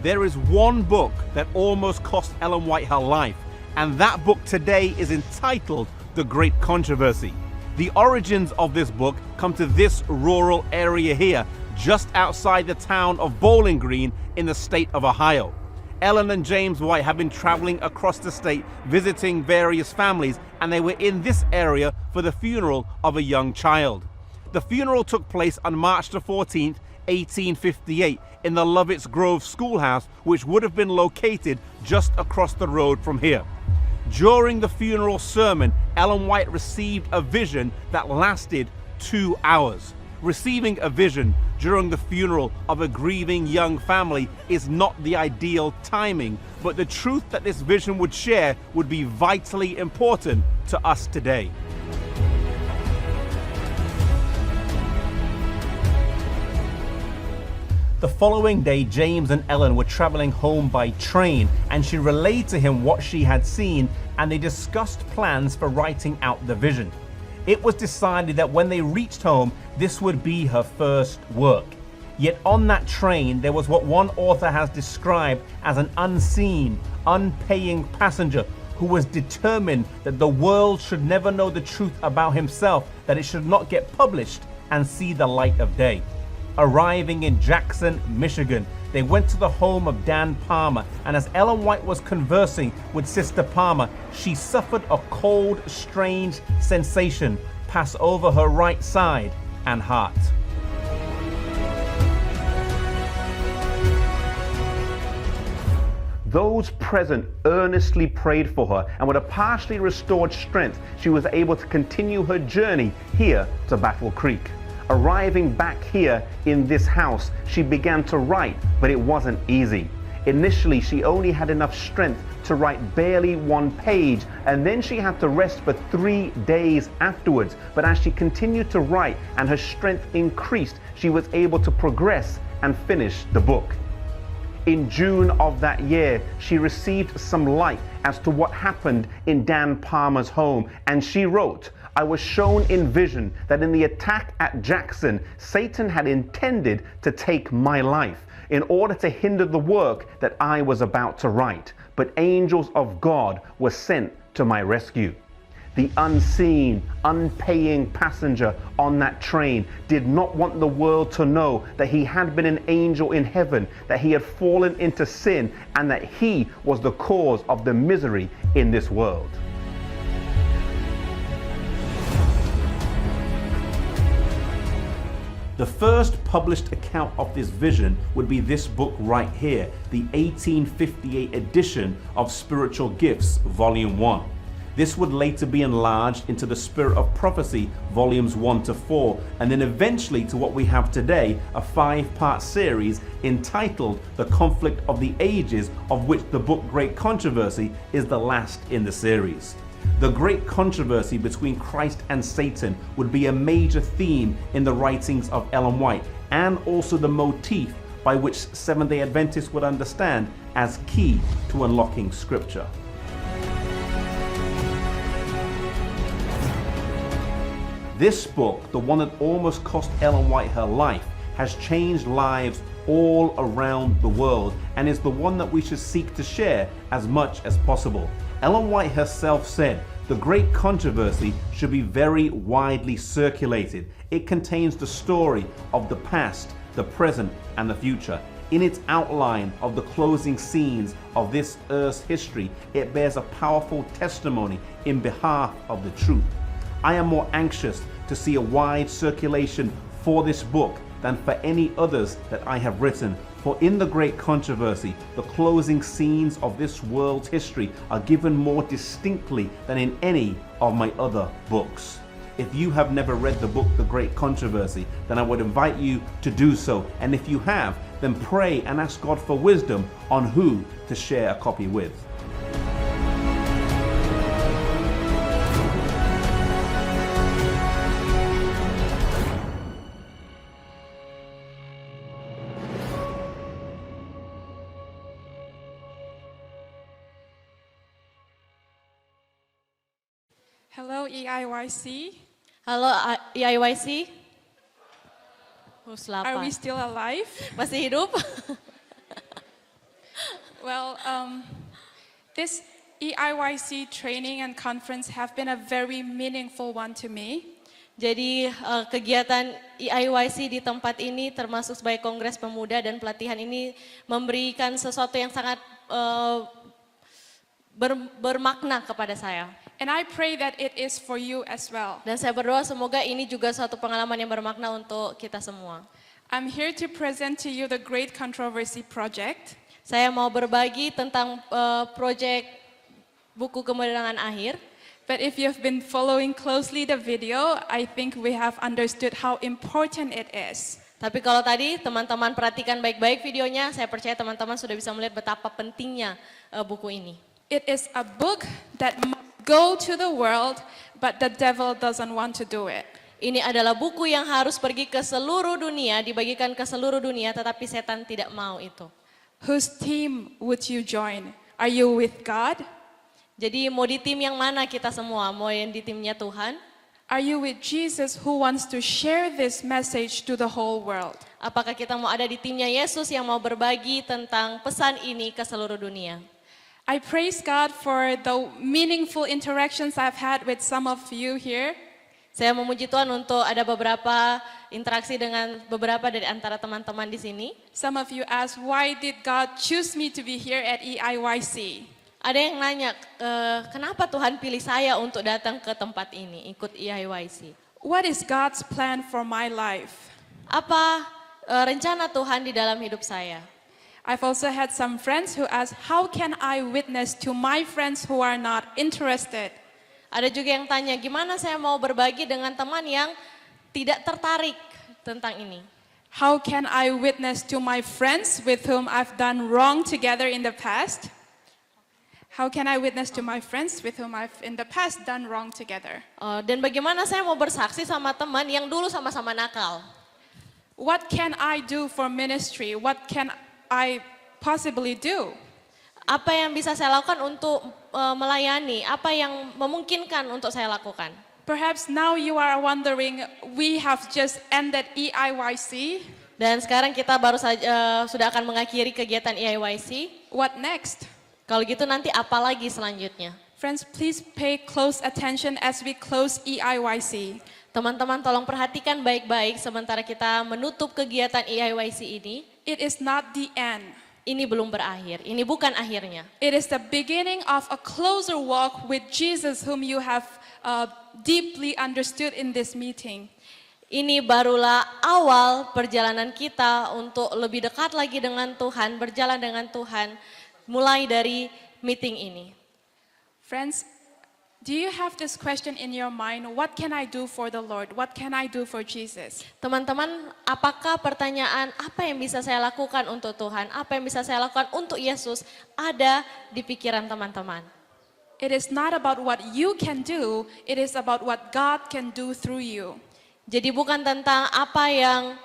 There is one book that almost cost Ellen White her life, and that book today is entitled The Great Controversy. The origins of this book come to this rural area here, just outside the town of Bowling Green in the state of Ohio. Ellen and James White have been traveling across the state visiting various families, and they were in this area for the funeral of a young child. The funeral took place on March the 14th, 1858 in the Lovett's Grove Schoolhouse, which would have been located just across the road from here. During the funeral sermon, Ellen White received a vision that lasted 2 hours. Receiving a vision during the funeral of a grieving young family is not the ideal timing, but the truth that this vision would share would be vitally important to us today. The following day, James and Ellen were traveling home by train, and she relayed to him what she had seen, and they discussed plans for writing out the vision. It was decided that when they reached home, this would be her first work. Yet on that train, there was what one author has described as an unseen, unpaying passenger who was determined that the world should never know the truth about himself, that it should not get published and see the light of day. Arriving in Jackson, Michigan, they went to the home of Dan Palmer, and as Ellen White was conversing with Sister Palmer, she suffered a cold, strange sensation pass over her right side and heart. Those present earnestly prayed for her, and with a partially restored strength, she was able to continue her journey here to Battle Creek. Arriving back here in this house, she began to write, but it wasn't easy. Initially, she only had enough strength to write barely 1 page, and then she had to rest for 3 days afterwards. But as she continued to write and her strength increased, she was able to progress and finish the book. In June of that year, she received some light as to what happened in Dan Palmer's home, and she wrote, "I was shown in vision that in the attack at Jackson, Satan had intended to take my life in order to hinder the work that I was about to write, but angels of God were sent to my rescue." The unseen, unpaying passenger on that train did not want the world to know that he had been an angel in heaven, that he had fallen into sin, and that he was the cause of the misery in this world. The first published account of this vision would be this book right here, the 1858 edition of Spiritual Gifts, Volume 1. This would later be enlarged into the Spirit of Prophecy, Volumes 1 to 4, and then eventually to what we have today, a 5-part series entitled The Conflict of the Ages, of which the book Great Controversy is the last in the series. The great controversy between Christ and Satan would be a major theme in the writings of Ellen White, and also the motif by which Seventh-day Adventists would understand as key to unlocking Scripture. This book, the one that almost cost Ellen White her life, has changed lives all around the world, and is the one that we should seek to share as much as possible. Ellen White herself said, "The Great Controversy should be very widely circulated. It contains the story of the past, the present, and the future. In its outline of the closing scenes of this earth's history, it bears a powerful testimony in behalf of the truth. I am more anxious to see a wide circulation for this book than for any others that I have written. For in the Great Controversy, the closing scenes of this world's history are given more distinctly than in any of my other books." If you have never read the book The Great Controversy, then I would invite you to do so. And if you have, then pray and ask God for wisdom on who to share a copy with. Hello, EIYC. Halo EIYC. Are we still alive? Masih hidup? Well, this EIYC training and conference have been a very meaningful one to me. Jadi kegiatan EIYC di tempat ini termasuk sebagai Kongres Pemuda dan pelatihan ini memberikan sesuatu yang sangat bermakna kepada saya. And I pray that it is for you as well. Dan saya berdoa semoga ini juga suatu pengalaman yang bermakna untuk kita semua. I'm here to present to you the Great Controversy Project. Saya mau berbagi tentang proyek buku kemenangan akhir. But if you've been following closely the video, I think we have understood how important it is. Tapi kalau tadi teman-teman perhatikan baik-baik videonya, saya percaya teman-teman sudah bisa melihat betapa pentingnya buku ini. It is a book that must go to the world, but the devil doesn't want to do it. Ini adalah buku yang harus pergi ke seluruh dunia, dibagikan ke seluruh dunia, tetapi setan tidak mau itu. Whose team would you join? Are you with God? Jadi mau di tim yang mana kita semua? Mau yang di timnya Tuhan? Are you with Jesus who wants to share this message to the whole world? Apakah kita mau ada di timnya Yesus yang mau berbagi tentang pesan ini ke seluruh dunia? I praise God for the meaningful interactions I've had with some of you here. Saya memuji Tuhan untuk ada beberapa interaksi dengan beberapa dari antara teman-teman di sini. Some of you ask, why did God choose me to be here at EIYC? Ada yang nanya, kenapa Tuhan pilih saya untuk datang ke tempat ini, ikut EIYC? What is God's plan for my life? Apa rencana Tuhan di dalam hidup saya? I've also had some friends who ask, how can I witness to my friends who are not interested? Ada juga yang tanya, gimana saya mau berbagi dengan teman yang tidak tertarik tentang ini? How can I witness to my friends with whom I've done wrong together in the past? How can I witness to my friends with whom I've in the past done wrong together? Dan bagaimana saya mau bersaksi sama teman yang dulu sama-sama nakal? What can I do for ministry? What can I possibly do? Apa yang bisa saya lakukan untuk melayani? Apa yang memungkinkan untuk saya lakukan? Perhaps now you are wondering, we have just ended EIYC. Dan sekarang kita baru saja sudah akan mengakhiri kegiatan EIYC. What next? Kalau gitu nanti apa lagi selanjutnya? Friends, please pay close attention as we close EIYC. Teman-teman tolong perhatikan baik-baik sementara kita menutup kegiatan EIYC ini. It is not the end. Ini belum berakhir, ini bukan akhirnya. It is the beginning of a closer walk with Jesus whom you have deeply understood in this meeting. Ini barulah awal perjalanan kita untuk lebih dekat lagi dengan Tuhan, berjalan dengan Tuhan, mulai dari meeting ini. Friends, do you have this question in your mind? What can I do for the Lord? What can I do for Jesus? Teman-teman, apakah pertanyaan apa yang bisa saya lakukan untuk Tuhan, apa yang bisa saya lakukan untuk Yesus ada di pikiran teman-teman? It is not about what you can do, it is about what God can do through you. Jadi bukan tentang apa yang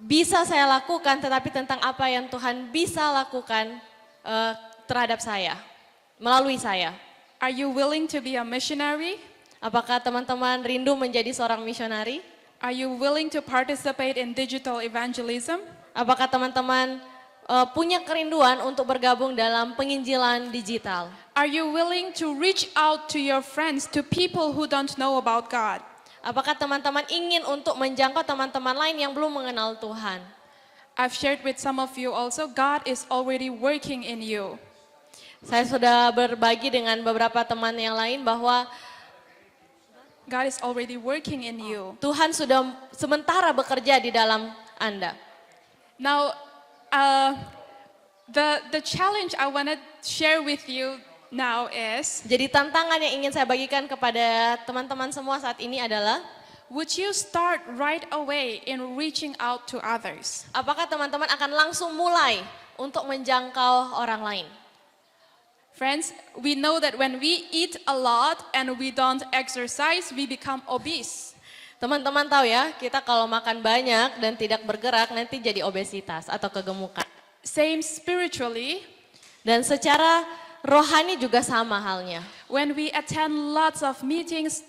bisa saya lakukan, tetapi tentang apa yang Tuhan bisa lakukan terhadap saya, melalui saya. Are you willing to be a missionary? Apakah teman-teman rindu menjadi seorang misionari? Are you willing to participate in digital evangelism? Apakah teman-teman punya kerinduan untuk bergabung dalam penginjilan digital? Are you willing to reach out to your friends, to people who don't know about God? Apakah teman-teman ingin untuk menjangkau teman-teman lain yang belum mengenal Tuhan? I've shared with some of you also, God is already working in you. Saya sudah berbagi dengan beberapa teman yang lain bahwa God is already working in you. Tuhan sudah sementara bekerja di dalam Anda. Now, the challenge I want to share with you now is, Jadi tantangan yang ingin saya bagikan kepada teman-teman semua saat ini adalah, would you start right away in reaching out to others? apakah teman-teman akan langsung mulai untuk menjangkau orang lain? Friends, we know that when we eat a lot and we don't exercise, we become obese. Teman-teman tahu ya, kita kalau makan banyak dan tidak bergerak nanti jadi obesitas atau kegemukan. Same spiritually. Dan secara rohani juga sama halnya. When we attend lots of meetings,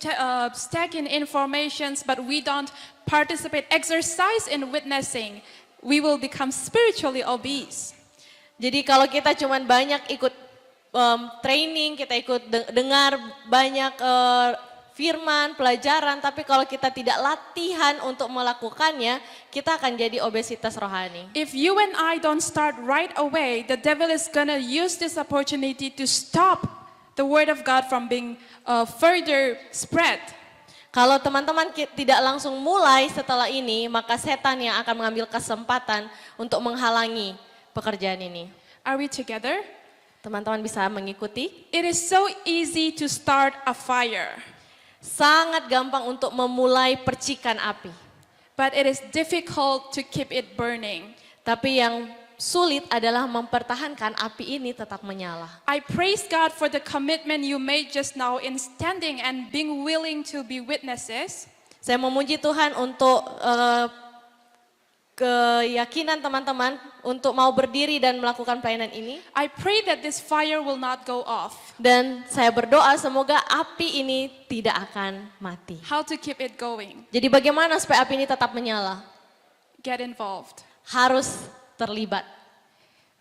stack in informations, but we don't participate, exercise in witnessing, we will become spiritually obese. Jadi kalau kita cuman banyak ikut training, kita ikut dengar banyak firman, pelajaran, tapi kalau kita tidak latihan untuk melakukannya, kita akan jadi obesitas rohani. If you and I don't start right away, the devil is gonna use this opportunity to stop the word of God from being further spread. Kalau teman-teman tidak langsung mulai setelah ini, maka setan yang akan mengambil kesempatan untuk menghalangi pekerjaan ini. Are we together? Teman-teman bisa mengikuti. It is so easy to start a fire, Sangat gampang untuk memulai percikan api. but it is difficult to keep it burning. Tapi yang sulit adalah mempertahankan api ini tetap menyala. I praise God for the commitment you made just now in standing and being willing to be witnesses. Saya memuji Tuhan untuk keyakinan teman-teman untuk mau berdiri dan melakukan pelayanan ini. I pray that this fire will not go off. Dan saya berdoa semoga api ini tidak akan mati. How to keep it going? Jadi bagaimana supaya api ini tetap menyala? Get involved. Harus terlibat.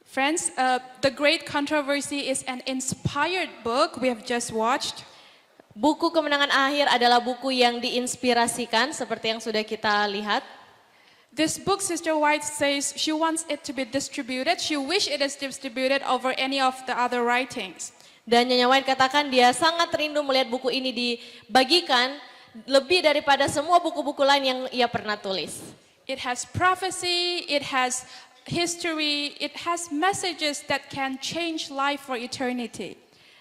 Friends, The Great Controversy is an inspired book we have just watched. Buku Kemenangan Akhir adalah buku yang diinspirasikan seperti yang sudah kita lihat. This book, Sister White says she wants it to be distributed. She wish it is distributed over any of the other writings. Dan Nyonya White katakan dia sangat rindu melihat buku ini dibagikan lebih daripada semua buku-buku lain yang ia pernah tulis. It has prophecy, it has history, it has messages that can change life for eternity.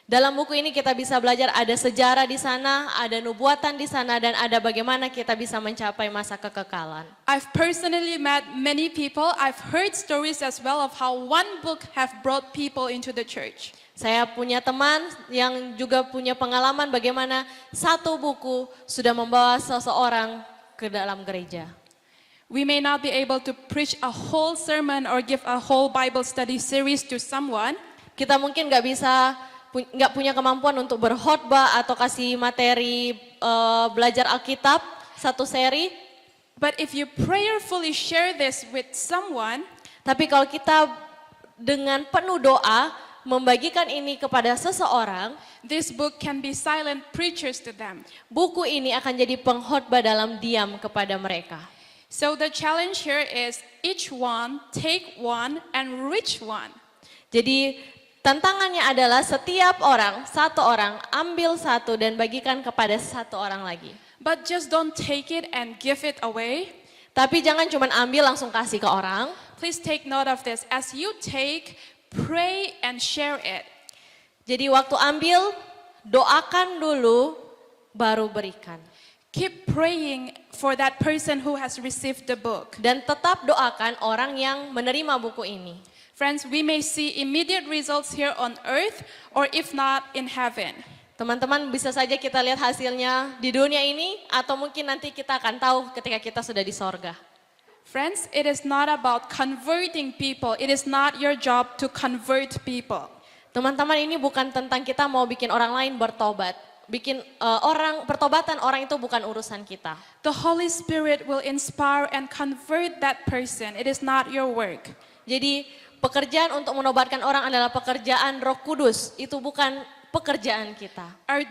Dalam buku ini kita bisa belajar ada sejarah di sana, ada nubuatan di sana, dan ada bagaimana kita bisa mencapai masa kekekalan. I've personally met many people. I've heard stories as well of how one book have brought people into the church. Saya punya teman yang juga punya pengalaman bagaimana satu buku sudah membawa seseorang ke dalam gereja. We may not be able to preach a whole sermon or give a whole Bible study series to someone. Kita mungkin nggak punya kemampuan untuk berkhotbah atau kasih materi belajar Alkitab satu seri. But if you prayerfully share this with someone, Tapi kalau kita dengan penuh doa membagikan ini kepada seseorang, this book can be silent preachers to them. buku ini akan jadi pengkhotbah dalam diam kepada mereka. So the challenge here is each one take one and reach one. Jadi tantangannya adalah setiap orang, satu orang ambil satu dan bagikan kepada satu orang lagi. But just don't take it and give it away. Tapi jangan cuma ambil langsung kasih ke orang. Please take note of this. As you take, pray and share it. Jadi waktu ambil, doakan dulu, baru berikan. Keep praying for that person who has received the book. Dan tetap doakan orang yang menerima buku ini. Friends, we may see immediate results here on earth or if not in heaven. Teman-teman bisa saja kita lihat hasilnya di dunia ini atau mungkin nanti kita akan tahu ketika kita sudah di sorga. Friends, it is not about converting people. It is not your job to convert people. Teman-teman, ini bukan tentang kita mau bikin orang lain bertobat. Pertobatan orang itu bukan urusan kita. The Holy Spirit will inspire and convert that person. It is not your work. Jadi pekerjaan untuk menobatkan orang adalah pekerjaan Roh Kudus. Itu bukan pekerjaan kita. Our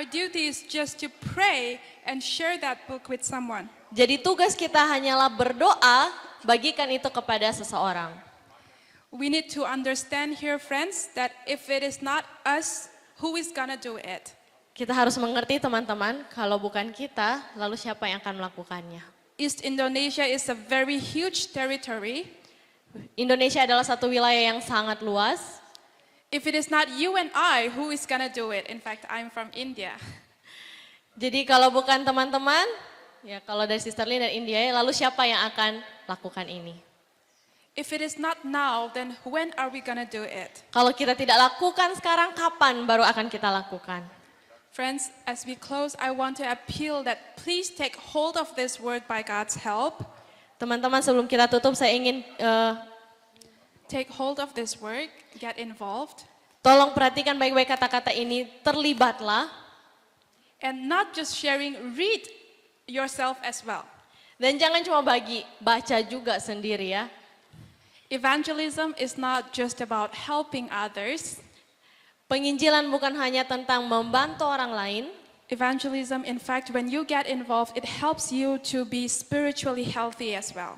duty is just to pray and share that book with someone. Jadi tugas kita hanyalah berdoa, bagikan itu kepada seseorang. We need to understand here, friends, that if it is not us, who is gonna do it? Kita harus mengerti teman-teman, kalau bukan kita, lalu siapa yang akan melakukannya? East Indonesia is a very huge territory. Indonesia adalah satu wilayah yang sangat luas. If it is not you and I, who is gonna do it? In fact, I'm from India. Jadi kalau bukan teman-teman, ya kalau dari Sister Lynn dan India, lalu siapa yang akan lakukan ini? If it is not now, then when are we gonna do it? Kalau kita tidak lakukan sekarang, kapan baru akan kita lakukan? Friends, as we close, I want to appeal that please take hold of this word by God's help. Teman-teman, sebelum kita tutup, saya ingin Take hold of this word, get involved. tolong perhatikan baik-baik kata-kata ini, terlibatlah. And not just sharing, read yourself as well. Dan jangan cuma baca juga sendiri ya. Evangelism is not just about helping others. Penginjilan bukan hanya tentang membantu orang lain. Evangelism, in fact, when you get involved, it helps you to be spiritually healthy as well.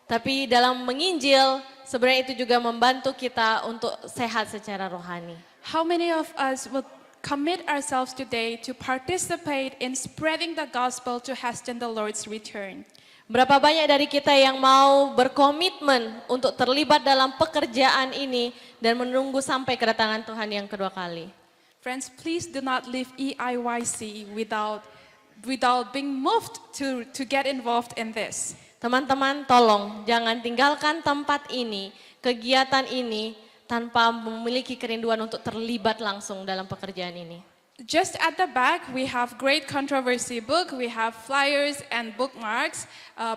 Tapi dalam menginjil, sebenarnya itu juga membantu kita untuk sehat secara rohani. How many of us will commit ourselves today to participate in spreading the gospel to hasten the Lord's return? Berapa banyak dari kita yang mau berkomitmen untuk terlibat dalam pekerjaan ini dan menunggu sampai kedatangan Tuhan yang kedua kali? Friends, please do not leave EIYC without being moved to get involved in this. Teman-teman, tolong jangan tinggalkan tempat ini, kegiatan ini, tanpa memiliki kerinduan untuk terlibat langsung dalam pekerjaan ini. Just at the back, we have Great Controversy book. We have flyers and bookmarks.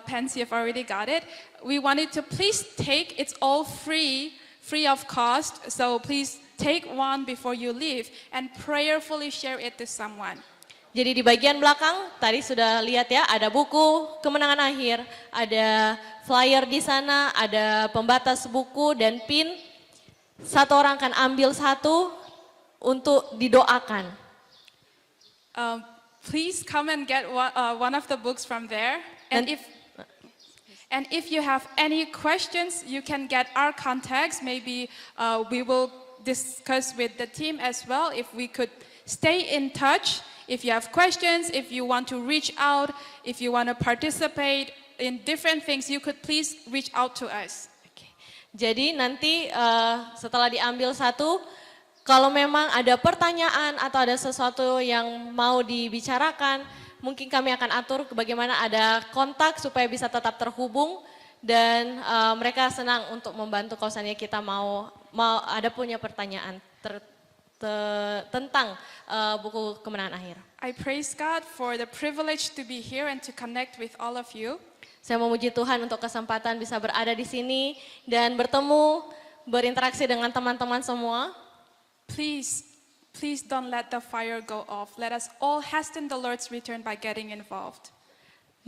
Pens, you've already got it. We wanted to please take, it's all free of cost. So please take one before you leave and prayerfully share it to someone. Jadi di bagian belakang, tadi sudah lihat ya, ada buku Kemenangan Akhir, ada flyer di sana, ada pembatas buku dan pin. Satu orang akan ambil satu untuk didoakan. Please come and get one of the books from there. And if you have any questions, you can get our contacts. Maybe we will discuss with the team as well if we could stay in touch. If you have questions, if you want to reach out, if you want to participate in different things, you could please reach out to us. Jadi nanti setelah diambil satu, kalau memang ada pertanyaan atau ada sesuatu yang mau dibicarakan, mungkin kami akan atur bagaimana ada kontak supaya bisa tetap terhubung dan mereka senang untuk membantu kalau seandainya kita mau ada punya pertanyaan tentang buku Kemenangan Akhir. I praise God for the privilege to be here and to connect with all of you. Saya memuji Tuhan untuk kesempatan bisa berada di sini dan bertemu, berinteraksi dengan teman-teman semua. Please don't let the fire go off. Let us all hasten the Lord's return by getting involved.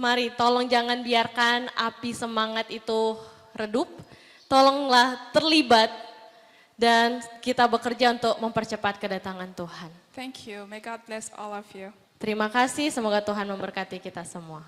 Mari tolong jangan biarkan api semangat itu redup. Tolonglah terlibat dan kita bekerja untuk mempercepat kedatangan Tuhan. Thank you. May God bless all of you. Terima kasih, semoga Tuhan memberkati kita semua.